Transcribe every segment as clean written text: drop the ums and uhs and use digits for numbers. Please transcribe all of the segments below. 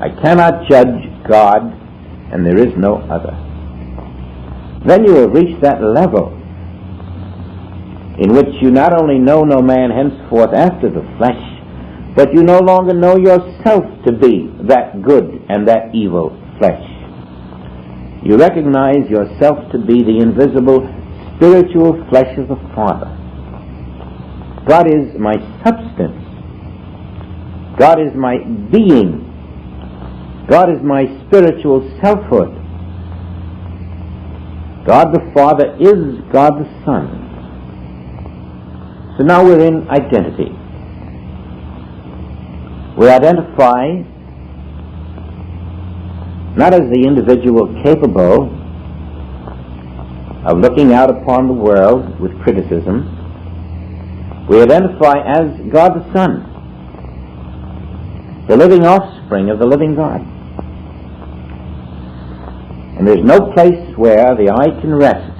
I cannot judge God, and there is no other. Then you will reach that level in which you not only know no man henceforth after the flesh, but you no longer know yourself to be that good and that evil flesh. You recognize yourself to be the invisible spiritual flesh of the Father. God is my substance. God is my being. God is my spiritual selfhood. God the Father is God the Son. So now we're in identity. We identify not as the individual capable of looking out upon the world with criticism. We identify as God the Son, the living offspring of the living God. And there's no place where the eye can rest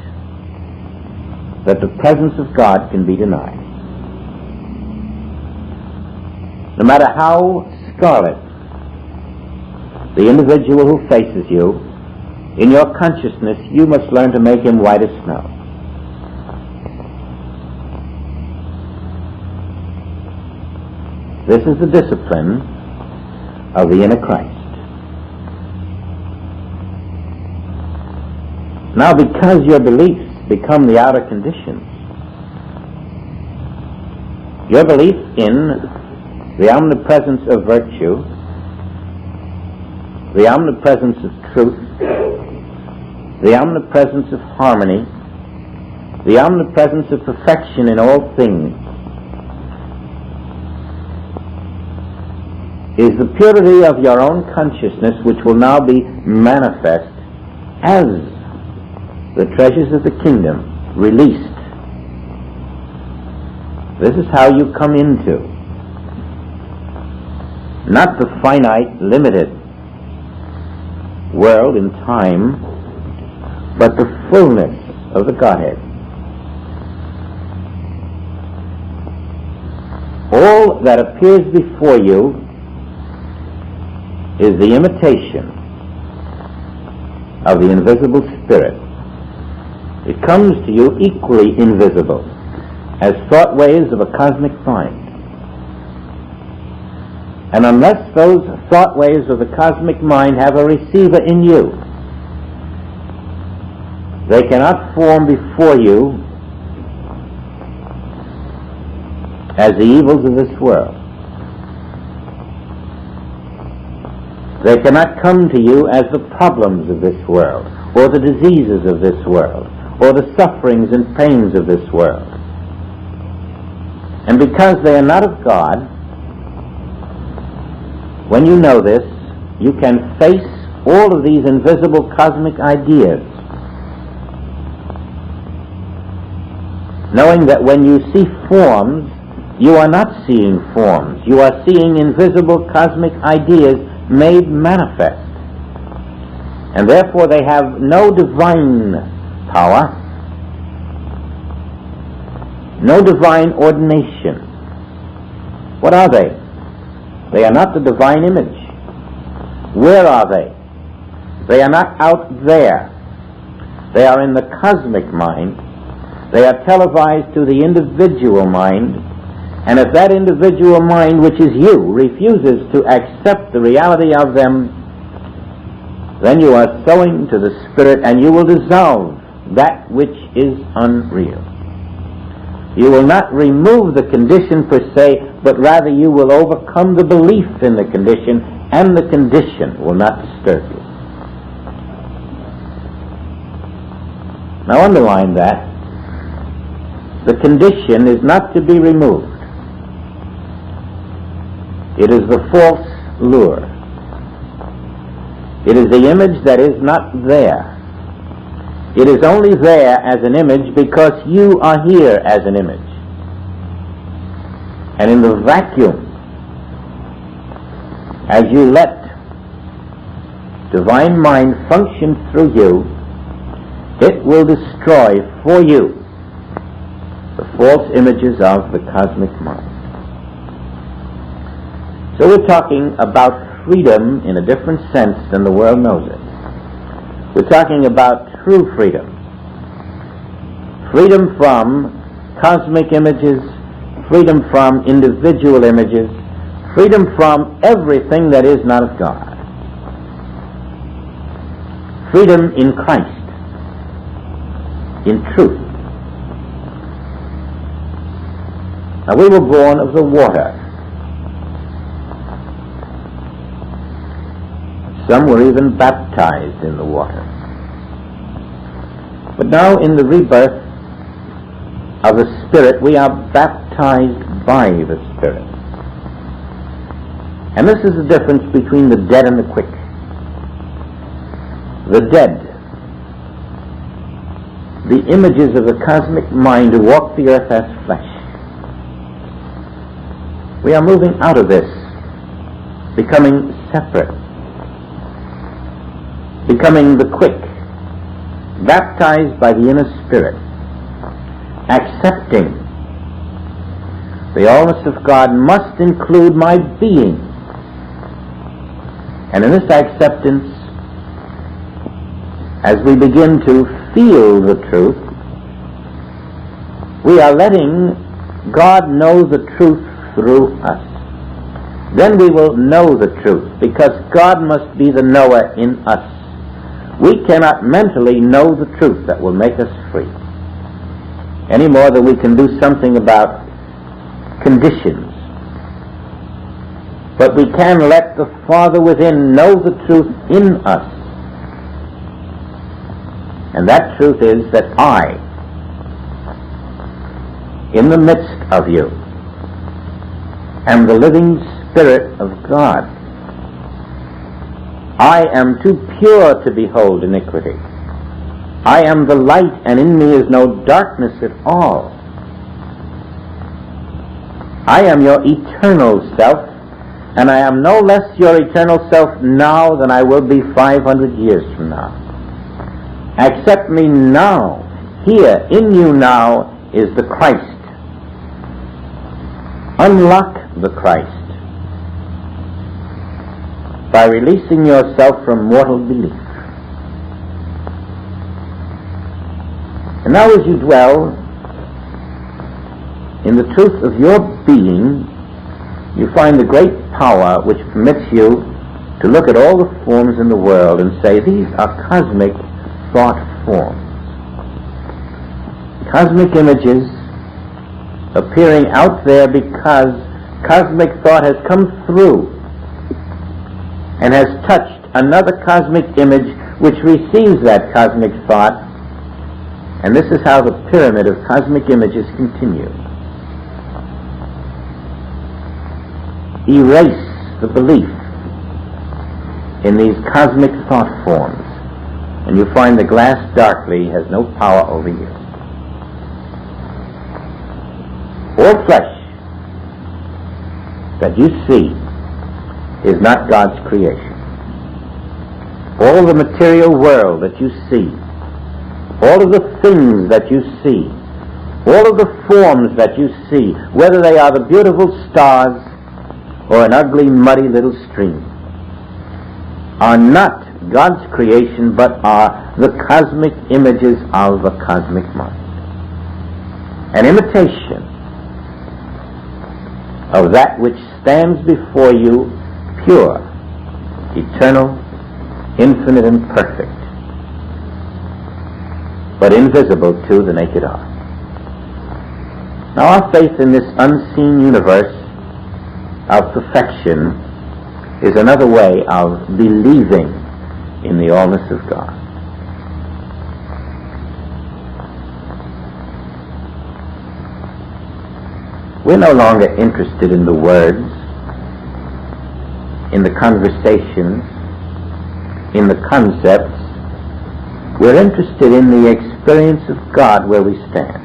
that the presence of God can be denied. No matter how scarlet the individual who faces you, in your consciousness you must learn to make him white as snow. This is the discipline of the inner Christ. Now, because your beliefs become the outer conditions, your belief in the omnipresence of virtue, the omnipresence of truth, the omnipresence of harmony, the omnipresence of perfection in all things, is the purity of your own consciousness, which will now be manifest as the treasures of the kingdom released. This is how you come into not the finite, limited world in time, but the fullness of the Godhead. All that appears before you is the imitation of the invisible Spirit. It comes to you equally invisible as thought waves of a cosmic mind. And unless those thought waves of the cosmic mind have a receiver in you, they cannot form before you as the evils of this world. They cannot come to you as the problems of this world, or the diseases of this world, or the sufferings and pains of this world. And because they are not of God, when you know this, you can face all of these invisible cosmic ideas, knowing that when you see forms, you are not seeing forms. You are seeing invisible cosmic ideas made manifest. And therefore they have no divine power, no divine ordination. What are they? They are not the divine image. Where are they? They are not out there. They are in the cosmic mind. They are televised to the individual mind. And if that individual mind, which is you, refuses to accept the reality of them, then you are sowing to the Spirit, and you will dissolve that which is unreal. You will not remove the condition per se, but rather you will overcome the belief in the condition, and the condition will not disturb you. Now underline that. The condition is not to be removed. It is the false lure. It is the image that is not there. It is only there as an image because you are here as an image. And in the vacuum, as you let divine mind function through you, it will destroy for you the false images of the cosmic mind. So we're talking about freedom in a different sense than the world knows it. We're talking about true freedom. Freedom from cosmic images, freedom from individual images, freedom from everything that is not of God. Freedom in Christ, in truth. Now, we were born of the water. Some were even baptized in the water. But now in the rebirth of the Spirit, we are baptized by the Spirit. And this is the difference between the dead and the quick. The dead, the images of the cosmic mind who walk the earth as flesh. We are moving out of this, becoming separate, becoming the quick, baptized by the inner Spirit, accepting the allness of God must include my being. And in this acceptance, as we begin to feel the truth, we are letting God know the truth through us. Then we will know the truth, because God must be the knower in us. We cannot mentally know the truth that will make us free, any more than we can do something about conditions. But we can let the Father within know the truth in us. And that truth is that I, in the midst of you, am the living Spirit of God. I am too pure to behold iniquity. I am the light, and in me is no darkness at all. I am your eternal self, and I am no less your eternal self now than I will be 500 years from now. Accept me now. Here, in you now, is the Christ. Unlock the Christ by releasing yourself from mortal belief. And now as you dwell in the truth of your being, you find the great power which permits you to look at all the forms in the world and say, these are cosmic thought forms. Cosmic images appearing out there because cosmic thought has come through and has touched another cosmic image which receives that cosmic thought. And this is how the pyramid of cosmic images continues. Erase the belief in these cosmic thought forms, and you find the glass darkly has no power over you. All flesh that you see is not God's creation. All the material world that you see, all of the things that you see, all of the forms that you see, whether they are the beautiful stars or an ugly, muddy little stream, are not God's creation, but are the cosmic images of a cosmic mind. An imitation of that which stands before you pure, eternal, infinite, and perfect, but invisible to the naked eye. Now our faith in this unseen universe of perfection is another way of believing in the allness of God. We're no longer interested in the words, in the conversations, in the concepts. We're interested in the experience of God where we stand.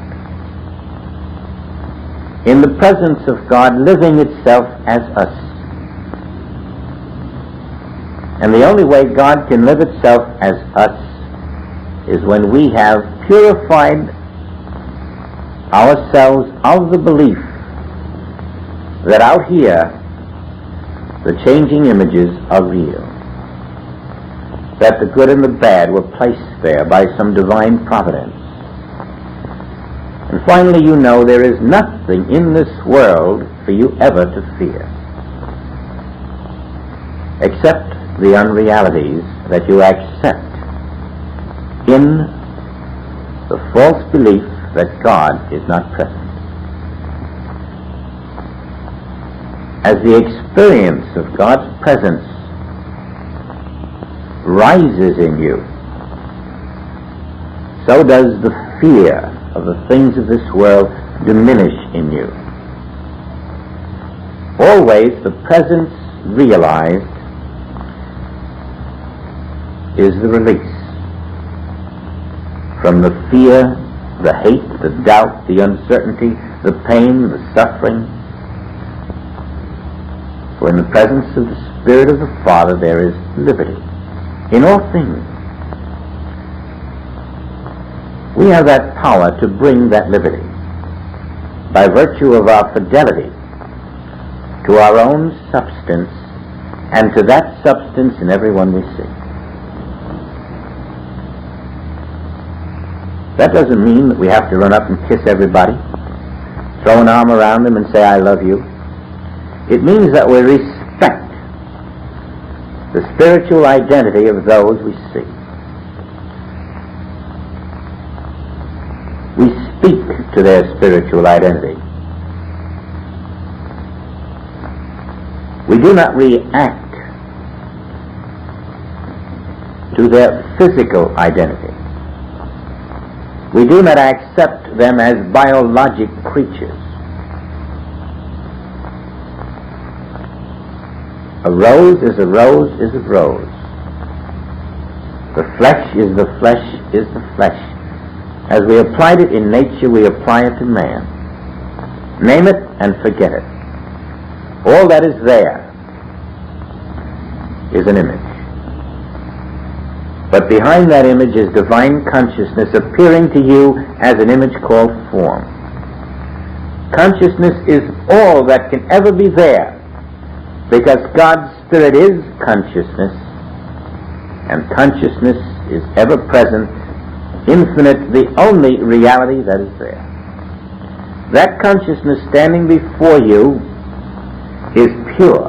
In the presence of God living itself as us. And the only way God can live itself as us is when we have purified ourselves of the belief that out here the changing images are real, that the good and the bad were placed there by some divine providence. And finally, you know there is nothing in this world for you ever to fear, except the unrealities that you accept in the false belief that God is not present. As the experience of God's presence rises in you, so does the fear of the things of this world diminish in you. Always the presence realized is the release from the fear, the hate, the doubt, the uncertainty, the pain, the suffering. For in the presence of the Spirit of the Father there is liberty in all things. We have that power to bring that liberty by virtue of our fidelity to our own substance and to that substance in everyone we see. That doesn't mean that we have to run up and kiss everybody, throw an arm around them and say, I love you. It means that we respect the spiritual identity of those we see. We speak to their spiritual identity. We do not react to their physical identity. We do not accept them as biologic creatures. A rose is a rose is a rose. The flesh is the flesh is the flesh. As we applied it in nature, we apply it to man. Name it and forget it. All that is there is an image. But behind that image is divine consciousness appearing to you as an image called form. Consciousness is all that can ever be there, because God's Spirit is consciousness, and consciousness is ever present, infinite, the only reality that is there. That consciousness standing before you is pure,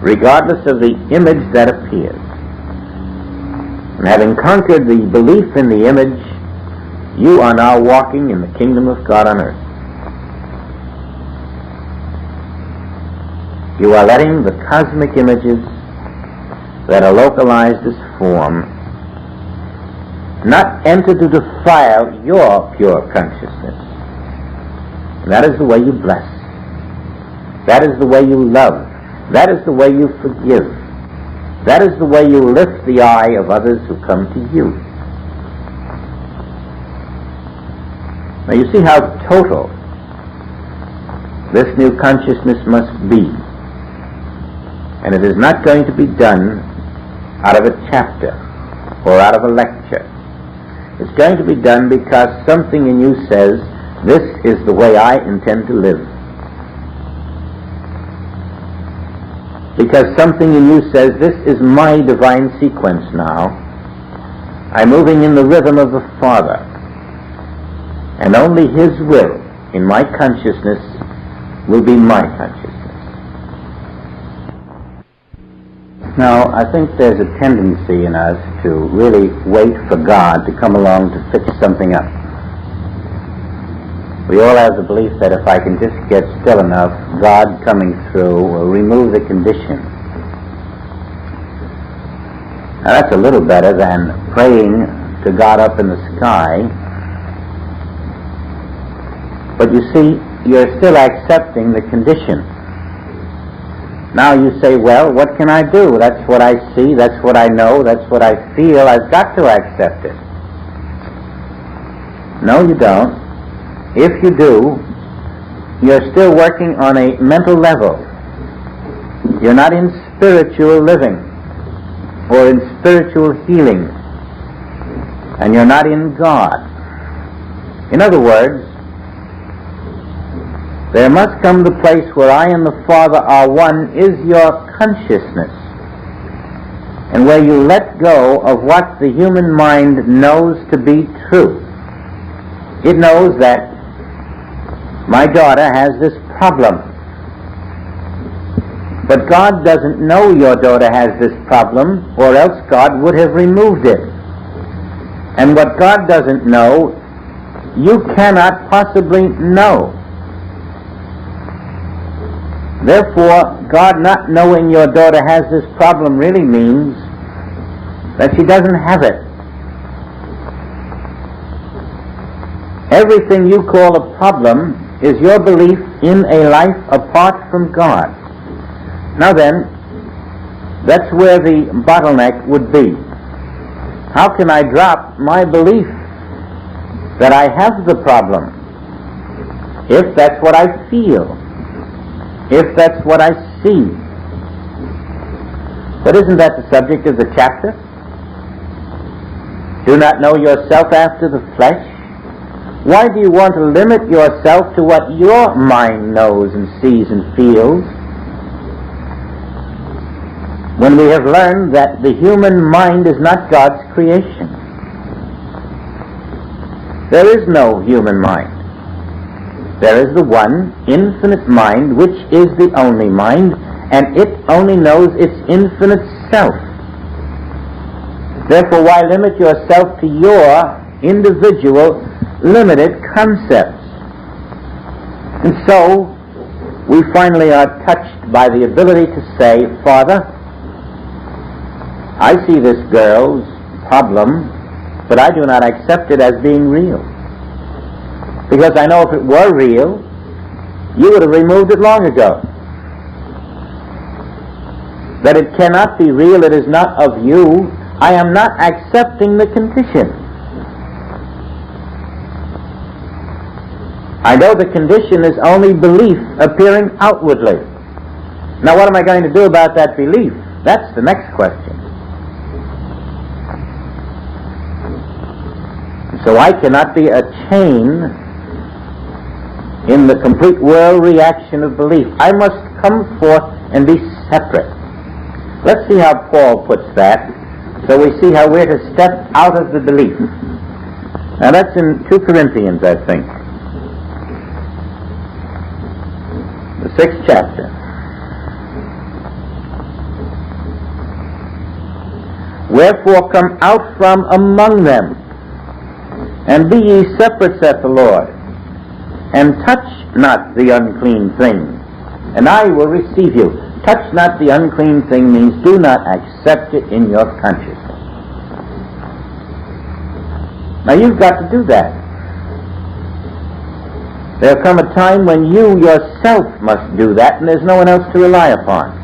regardless of the image that appears. And having conquered the belief in the image, you are now walking in the kingdom of God on earth. You are letting the cosmic images that are localized as form not enter to defile your pure consciousness. And that is the way you bless. That is the way you love. That is the way you forgive. That is the way you lift the eye of others who come to you. Now you see how total this new consciousness must be. And it is not going to be done out of a chapter or out of a lecture. It's going to be done because something in you says, this is the way I intend to live. Because something in you says, this is my divine sequence now. I'm moving in the rhythm of the Father. And only His will in my consciousness will be my consciousness. Now, I think there's a tendency in us to really wait for God to come along to fix something up. We all have the belief that if I can just get still enough, God coming through will remove the condition. Now, that's a little better than praying to God up in the sky. But you see, you're still accepting the condition. Now you say, well, what can I do? That's what I see, that's what I know, that's what I feel. I've got to accept it. No, you don't. If you do, you're still working on a mental level. You're not in spiritual living or in spiritual healing. And you're not in God. In other words, There must come the place where I and the Father are one is your consciousness, and where you let go of what the human mind knows to be true. It knows that my daughter has this problem. But God doesn't know your daughter has this problem, or else God would have removed it. And what God doesn't know, you cannot possibly know. Therefore, God not knowing your daughter has this problem really means that she doesn't have it. Everything you call a problem is your belief in a life apart from God. Now then, that's where the bottleneck would be. How can I drop my belief that I have the problem? If that's what I feel, if that's what I see. But isn't that the subject of the chapter? Do not know yourself after the flesh? Why do you want to limit yourself to what your mind knows and sees and feels, when we have learned that the human mind is not God's creation? There is no human mind. There is the one infinite mind, which is the only mind, and it only knows its infinite self. Therefore, why limit yourself to your individual limited concepts? And so, we finally are touched by the ability to say, Father, I see this girl's problem, but I do not accept it as being real. Because I know if it were real, you would have removed it long ago. That it cannot be real, it is not of you. I am not accepting the condition. I know the condition is only belief appearing outwardly. Now what am I going to do about that belief? That's the next question. So I cannot be a chain in the complete world reaction of belief. I must come forth and be separate. Let's see how Paul puts that, so we see how we're to step out of the belief. Now that's in 2 Corinthians, I think. The 6th chapter. Wherefore come out from among them, and be ye separate, saith the Lord, and touch not the unclean thing, and I will receive you. Touch not the unclean thing means do not accept it in your consciousness. Now you've got to do that. There'll come a time when you yourself must do that, and there's no one else to rely upon.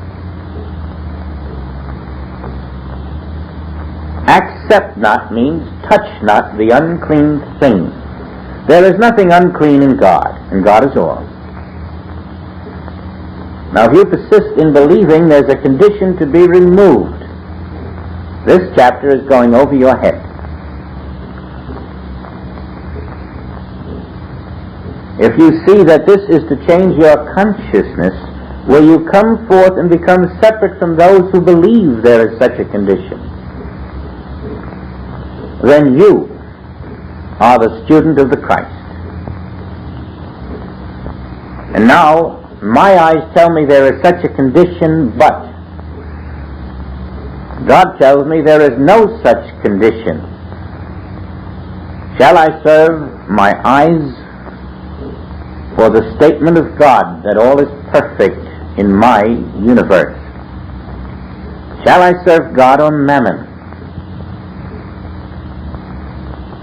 Accept not means touch not the unclean thing. There is nothing unclean in God, and God is all. Now if you persist in believing there's a condition to be removed, this chapter is going over your head. If you see that this is to change your consciousness, will you come forth and become separate from those who believe there is such a condition? Then you are the student of the Christ. And now, my eyes tell me there is such a condition, but God tells me there is no such condition. Shall I serve my eyes for the statement of God that all is perfect in my universe? Shall I serve God on mammon?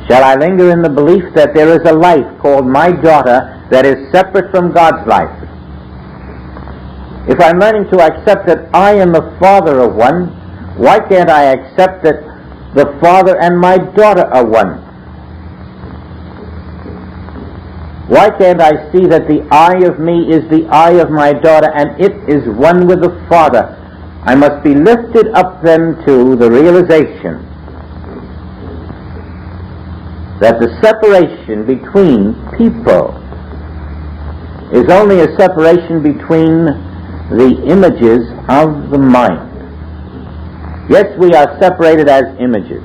Shall I linger in the belief that there is a life called my daughter that is separate from God's life? If I'm learning to accept that I and the Father are one, why can't I accept that the Father and my daughter are one? Why can't I see that the I of me is the I of my daughter and it is one with the Father? I must be lifted up then to the realization that the separation between people is only a separation between the images of the mind. Yes, we are separated as images,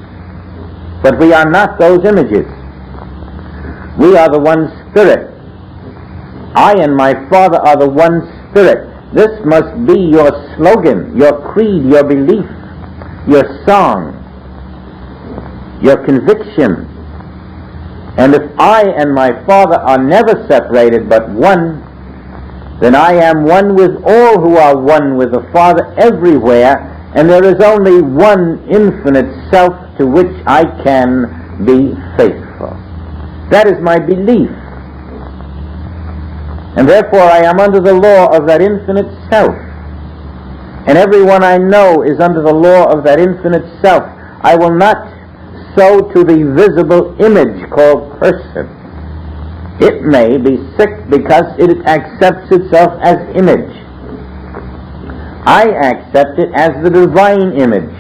but we are not those images. We are the one Spirit. I and my Father are the one Spirit. This must be your slogan, your creed, your belief, your song, your conviction. And if I and my Father are never separated but one, then I am one with all who are one with the Father everywhere, and there is only one infinite self to which I can be faithful. That is my belief. And therefore I am under the law of that infinite self. And everyone I know is under the law of that infinite self. I will not sow to the visible image called person. It may be sick because it accepts itself as image. I accept it as the divine image.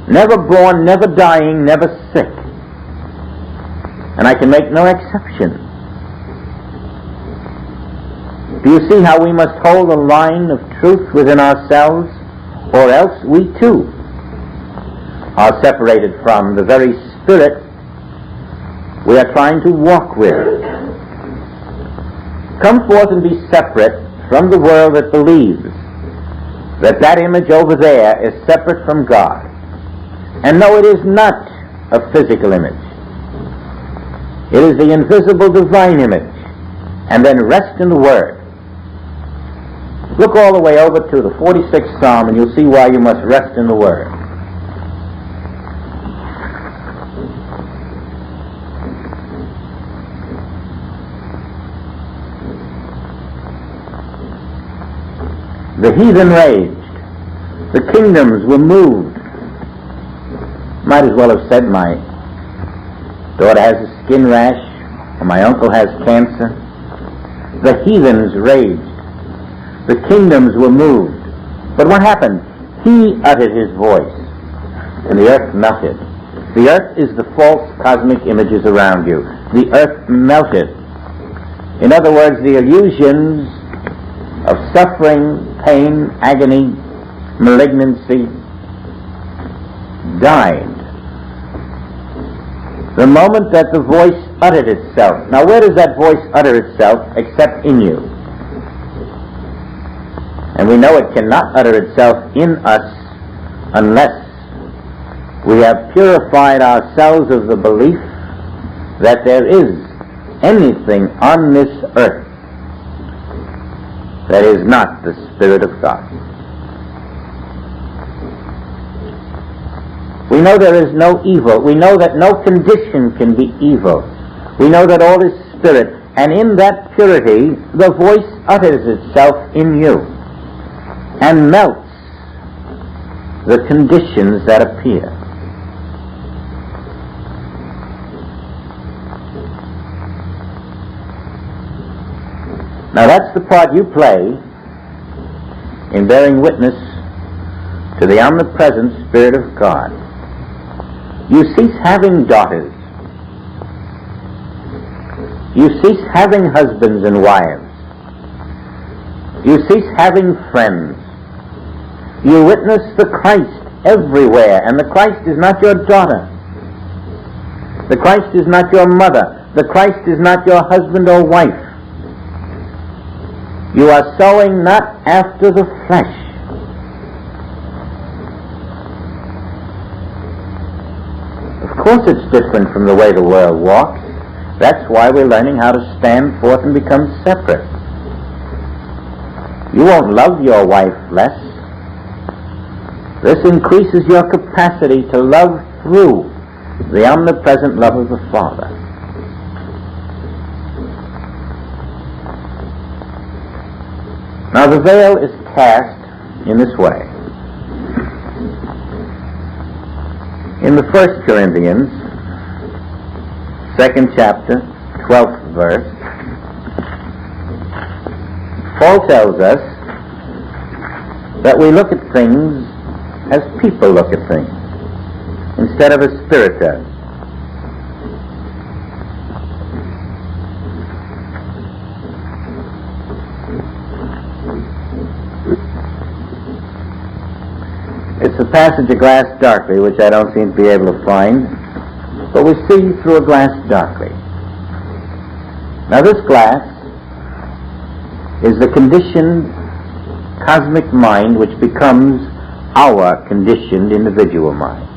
Never born, never dying, never sick. And I can make no exception. Do you see how we must hold a line of truth within ourselves, or else we too are separated from the very Spirit we are trying to walk with. Come forth and be separate from the world that believes that that image over there is separate from God. And no, it is not a physical image. It is the invisible divine image. And then rest in the Word. Look all the way over to the 46th Psalm and you'll see why you must rest in the Word. The heathen raged. The kingdoms were moved. Might as well have said my daughter has a skin rash or my uncle has cancer. The heathens raged. The kingdoms were moved. But what happened? He uttered his voice, and the earth melted. The earth is the false cosmic images around you. The earth melted. In other words, the illusions of suffering, pain, agony, malignancy died. The moment that the voice uttered itself. Now, where does that voice utter itself except in you? And we know it cannot utter itself in us unless we have purified ourselves of the belief that there is anything on this earth that is not the Spirit of God. We know there is no evil. We know that no condition can be evil. We know that all is Spirit. And in that purity, the voice utters itself in you and melts the conditions that appear. Now that's the part you play in bearing witness to the omnipresent Spirit of God. You cease having daughters. You cease having husbands and wives. You cease having friends. You witness the Christ everywhere, and the Christ is not your daughter. The Christ is not your mother. The Christ is not your husband or wife. You are sowing not after the flesh. Of course it's different from the way the world walks. That's why we're learning how to stand forth and become separate. You won't love your wife less. This increases your capacity to love through the omnipresent love of the Father. Now the veil is cast in this way. In the 1 Corinthians, 2nd chapter, 12th verse, Paul tells us that we look at things as people look at things, instead of as Spirit does. It's a passage of glass darkly, which I don't seem to be able to find, but we see through a glass darkly. Now this glass is the conditioned cosmic mind which becomes our conditioned individual mind.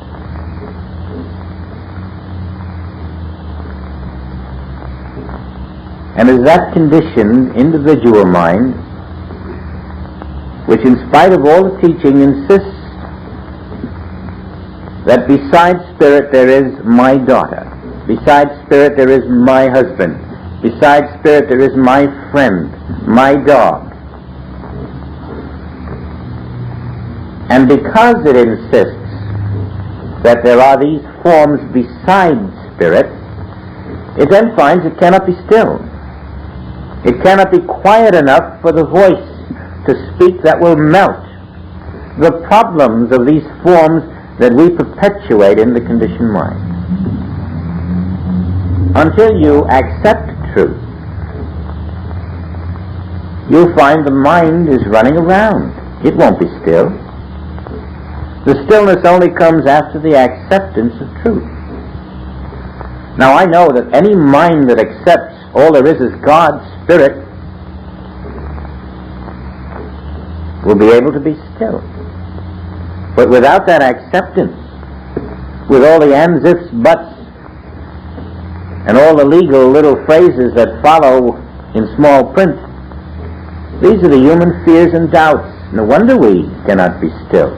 And it's that conditioned individual mind which, in spite of all the teaching, insists that beside spirit there is my daughter, beside spirit there is my husband, beside spirit there is my friend, my dog. And because it insists that there are these forms beside spirit, it then finds it cannot be still. It cannot be quiet enough for the voice to speak that will melt the problems of these forms that we perpetuate in the conditioned mind. Until you accept truth, you'll find the mind is running around. It won't be still. The stillness only comes after the acceptance of truth. Now I know that any mind that accepts all there is God's Spirit will be able to be still. But without that acceptance, with all the ands, ifs, buts, and all the legal little phrases that follow in small print, these are the human fears and doubts. No wonder we cannot be still.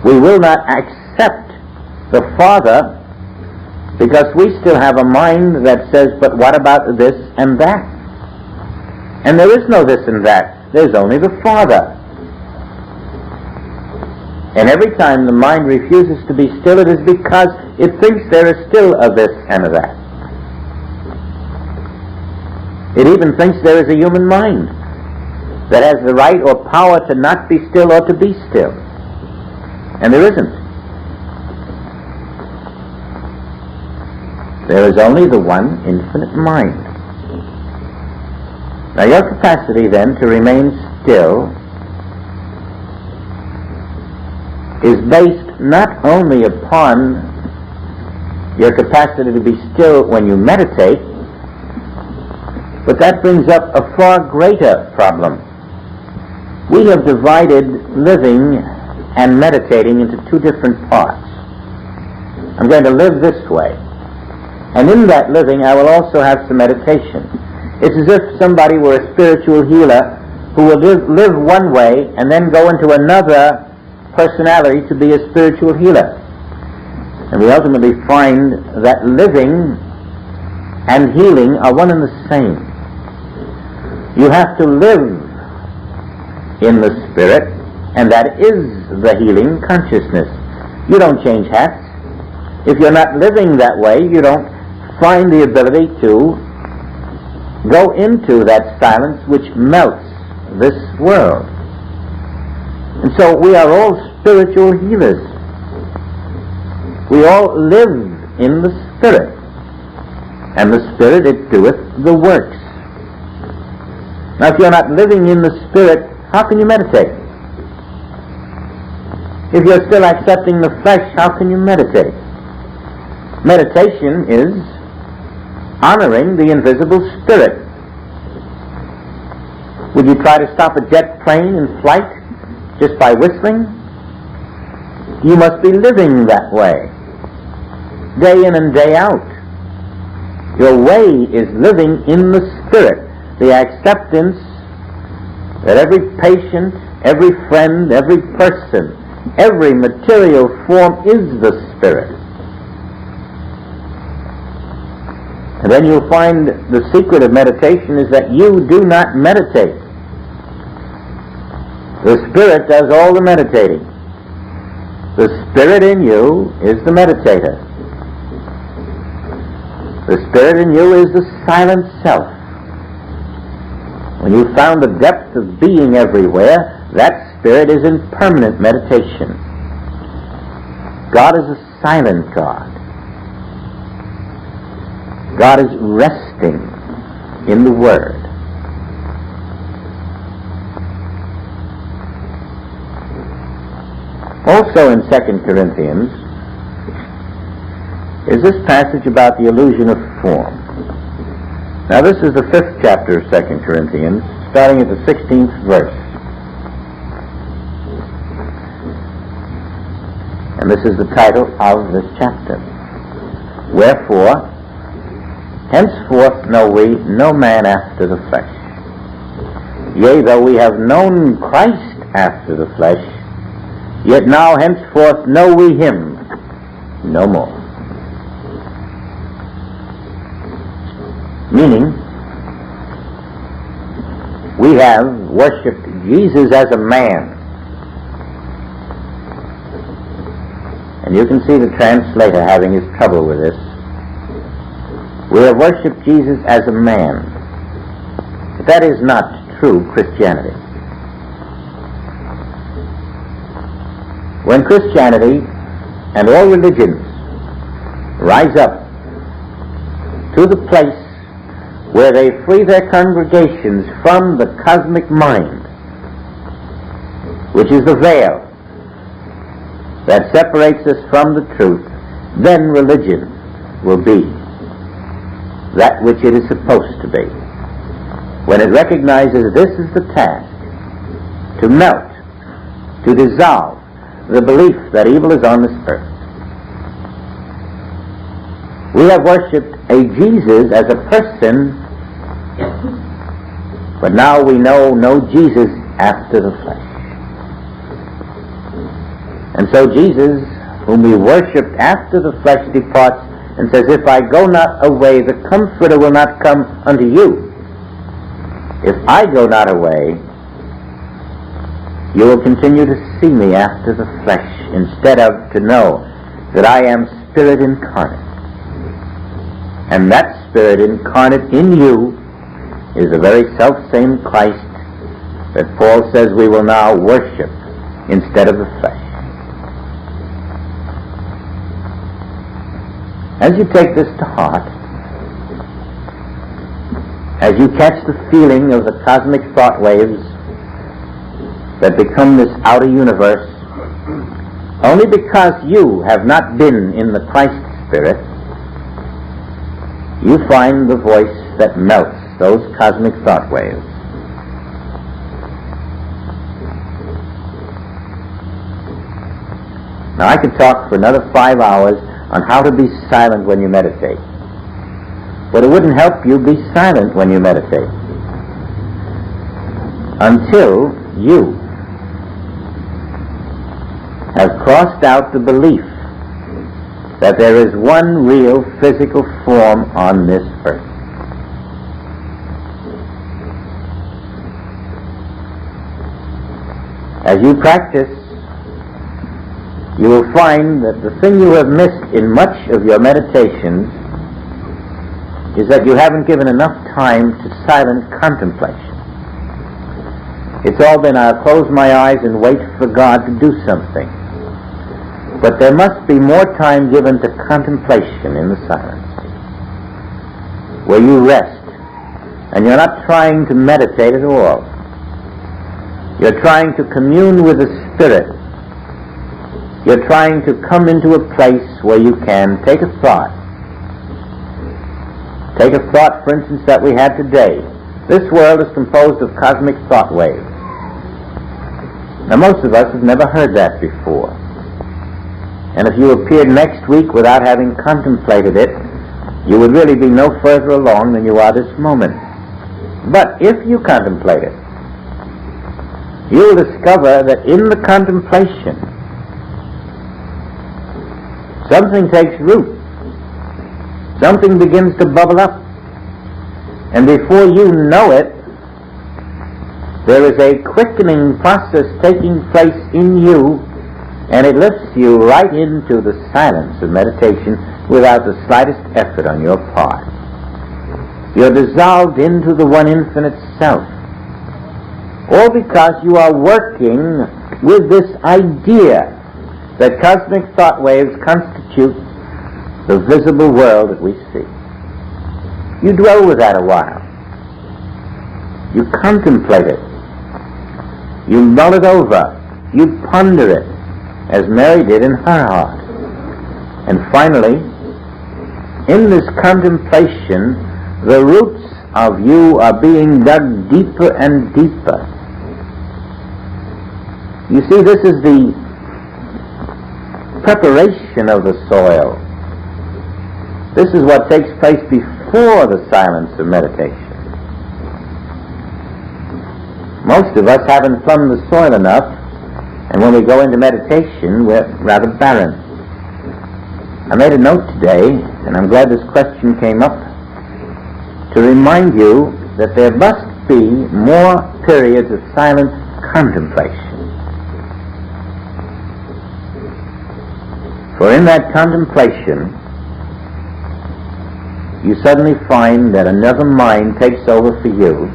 We will not accept the Father because we still have a mind that says, but what about this and that? And there is no this and that. There's only the Father. And every time the mind refuses to be still, it is because it thinks there is still a this and a that. It even thinks there is a human mind that has the right or power to not be still or to be still. And there isn't. There is only the one infinite mind. Now your capacity then to remain still is based not only upon your capacity to be still when you meditate, but that brings up a far greater problem. We have divided living and meditating into two different parts. I'm going to live this way. And in that living, I will also have some meditation. It's as if somebody were a spiritual healer who will live one way and then go into another personality to be a spiritual healer. And we ultimately find that living and healing are one and the same. You have to live in the Spirit, and that is the healing consciousness. You don't change hats. If you're not living that way, you don't find the ability to go into that silence which melts this world. And so we are all spiritual healers. We all live in the Spirit. And the Spirit, it doeth the works. Now if you're not living in the Spirit, how can you meditate? If you're still accepting the flesh, how can you meditate? Meditation is honoring the invisible Spirit. Would you try to stop a jet plane in flight just by whistling? You must be living that way, day in and day out. Your way is living in the Spirit, the acceptance that every patient, every friend, every person, every material form is the Spirit. And then you'll find the secret of meditation is that you do not meditate. The Spirit does all the meditating. The Spirit in you is the meditator. The Spirit in you is the silent self. When you've found the depth of being everywhere, that Spirit is in permanent meditation. God is a silent God. God is resting in the Word. Also in 2 Corinthians is this passage about the illusion of form. Now this is the 5th chapter of 2 Corinthians, starting at the 16th verse. And this is the title of this chapter. Wherefore, henceforth know we no man after the flesh. Yea, though we have known Christ after the flesh, yet now henceforth know we him no more. Meaning, we have worshipped Jesus as a man. And you can see the translator having his trouble with this. We have worshipped Jesus as a man. But that is not true Christianity. When Christianity and all religions rise up to the place where they free their congregations from the cosmic mind, which is the veil that separates us from the truth, then religion will be that which it is supposed to be. When it recognizes this is the task, to melt, to dissolve the belief that evil is on this earth. We have worshipped a Jesus as a person, but now we know no Jesus after the flesh. And so Jesus, whom we worshipped after the flesh, departs and says, if I go not away, the Comforter will not come unto you. If I go not away, you will continue to see me after the flesh, instead of to know that I am Spirit incarnate. And that Spirit incarnate in you is the very self-same Christ that Paul says we will now worship instead of the flesh. As you take this to heart, as you catch the feeling of the cosmic thought waves that become this outer universe, only because you have not been in the Christ Spirit, you find the voice that melts those cosmic thought waves. Now I could talk for another 5 hours on how to be silent when you meditate. But it wouldn't help you be silent when you meditate until you have crossed out the belief that there is one real physical form on this earth. As you practice, you will find that the thing you have missed in much of your meditations is that you haven't given enough time to silent contemplation. It's all been, I'll close my eyes and wait for God to do something. But there must be more time given to contemplation in the silence, where you rest, and you're not trying to meditate at all. You're trying to commune with the Spirit. You're trying to come into a place where you can take a thought. Take a thought, for instance, that we had today. This world is composed of cosmic thought waves. Now, most of us have never heard that before. And if you appeared next week without having contemplated it, you would really be no further along than you are this moment. But if you contemplate it, you will discover that in the contemplation, something takes root. Something begins to bubble up. And before you know it, there is a quickening process taking place in you, and it lifts you right into the silence of meditation without the slightest effort on your part. You're dissolved into the one infinite self. All because you are working with this idea that cosmic thought waves constitute the visible world that we see. You dwell with that a while. You contemplate it. You mull it over. You ponder it. as Mary did in her heart. And finally, in this contemplation, the roots of you are being dug deeper and deeper. You see, this is the preparation of the soil. This is what takes place before the silence of meditation. Most of us haven't plumbed the soil enough, and when we go into meditation, we're rather barren. I made a note today, and I'm glad this question came up, to remind you that there must be more periods of silent contemplation. For in that contemplation, you suddenly find that another mind takes over for you.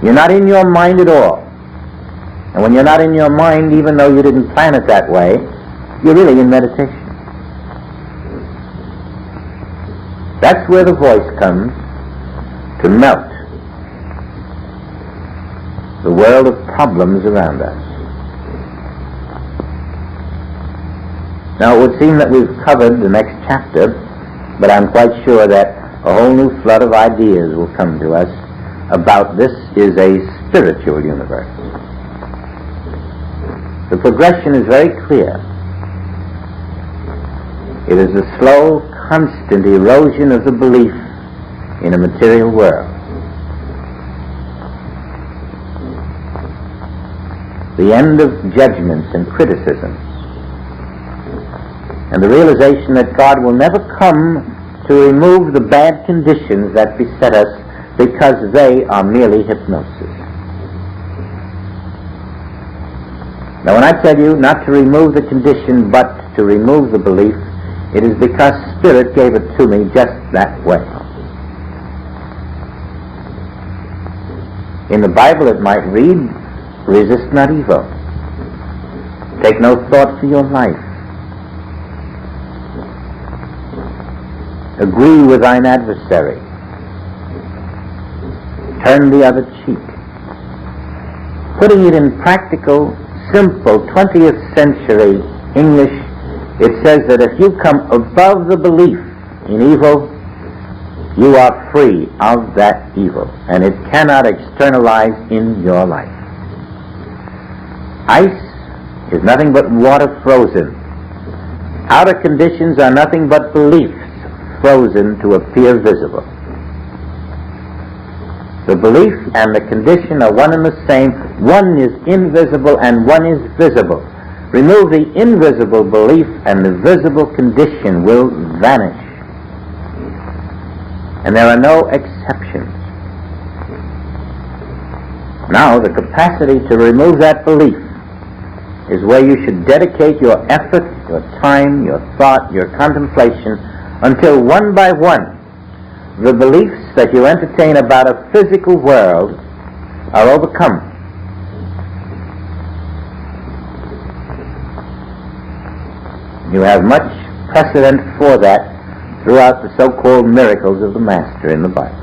You're not in your mind at all. And when you're not in your mind, even though you didn't plan it that way, you're really in meditation. That's where the voice comes to melt the world of problems around us. Now, it would seem that we've covered the next chapter, but I'm quite sure that a whole new flood of ideas will come to us about this is a spiritual universe. The progression is very clear. It is a slow, constant erosion of the belief in a material world. The end of judgments and criticisms, and the realization that God will never come to remove the bad conditions that beset us because they are merely hypnosis. Now, when I tell you not to remove the condition but to remove the belief, it is because Spirit gave it to me just that way. In the Bible it might read, resist not evil. Take no thought for your life. Agree with thine adversary. Turn the other cheek. Putting it in practical, simple 20th century English, it says that if you come above the belief in evil, you are free of that evil, and it cannot externalize in your life. Ice is nothing but water frozen. Outer conditions are nothing but beliefs frozen to appear visible. The belief and the condition are one and the same. One is invisible and one is visible. Remove the invisible belief and the visible condition will vanish. And there are no exceptions. Now, the capacity to remove that belief is where you should dedicate your effort, your time, your thought, your contemplation, until one by one the beliefs that you entertain about a physical world are overcome. You have much precedent for that throughout the so-called miracles of the Master in the Bible.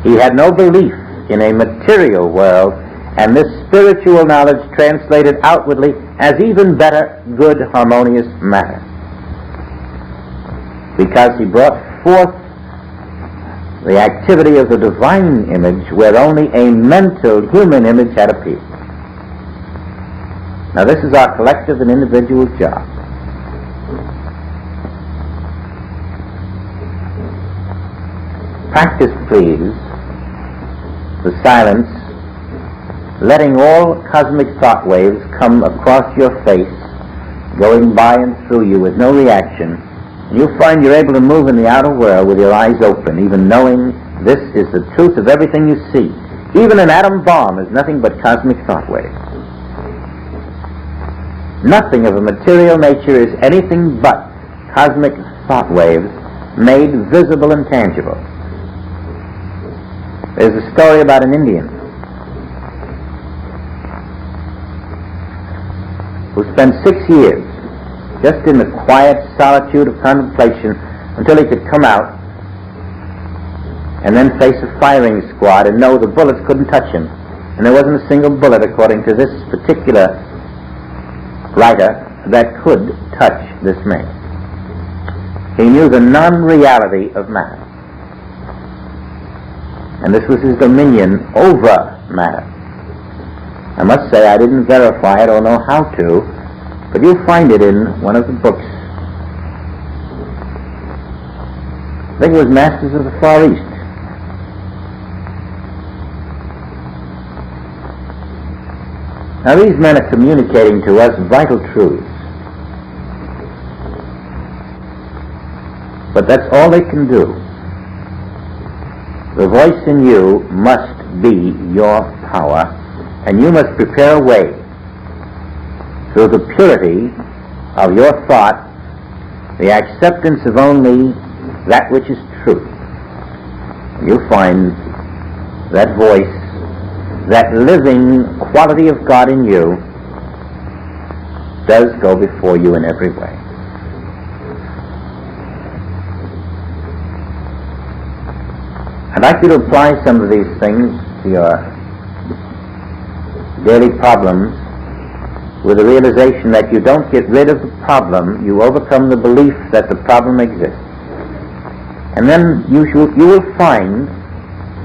He had no belief in a material world, and this spiritual knowledge translated outwardly as even better, good, harmonious matter. Because he brought forth the activity of the divine image where only a mental human image had appeared. Now this is our collective and individual job. Practice, please, the silence, letting all cosmic thought waves come across your face, going by and through you with no reaction. You'll find you're able to move in the outer world with your eyes open, even knowing this is the truth of everything you see. Even an atom bomb is nothing but cosmic thought waves. Nothing of a material nature is anything but cosmic thought waves made visible and tangible. There's a story about an Indian who spent 6 years just in the quiet solitude of contemplation until he could come out and then face a firing squad and know the bullets couldn't touch him. And there wasn't a single bullet, according to this particular writer, that could touch this man. He knew the non-reality of matter. And this was his dominion over matter. I must say I didn't verify it or know how to, but you'll find it in one of the books. I think it was Masters of the Far East. Now these men are communicating to us vital truths. But that's all they can do. The voice in you must be your power, and you must prepare a way through the purity of your thought, the acceptance of only that which is truth. You'll find that voice, that living quality of God in you, does go before you in every way. I'd like you to apply some of these things to your daily problems with the realization that you don't get rid of the problem, you overcome the belief that the problem exists. And then you will find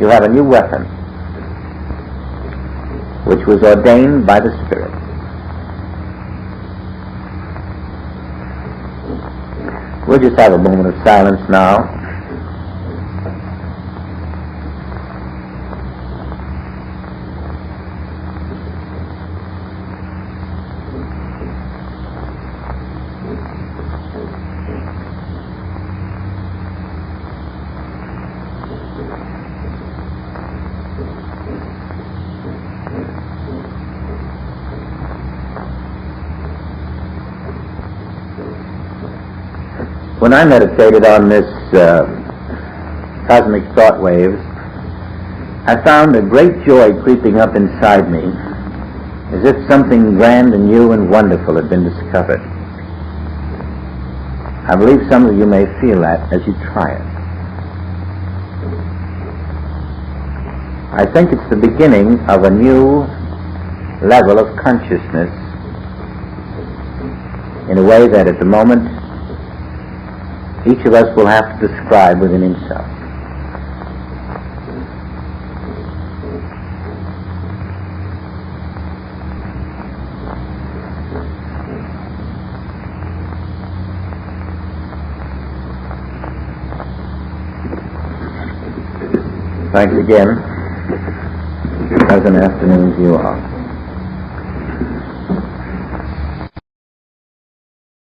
you have a new weapon, which was ordained by the Spirit. We'll just have a moment of silence now. When I meditated on this cosmic thought waves, I found a great joy creeping up inside me, as if something grand and new and wonderful had been discovered. I believe some of you may feel that as you try it. I think it's the beginning of a new level of consciousness in a way that at the moment each of us will have to describe within himself. Thanks again. Pleasant afternoon to you all.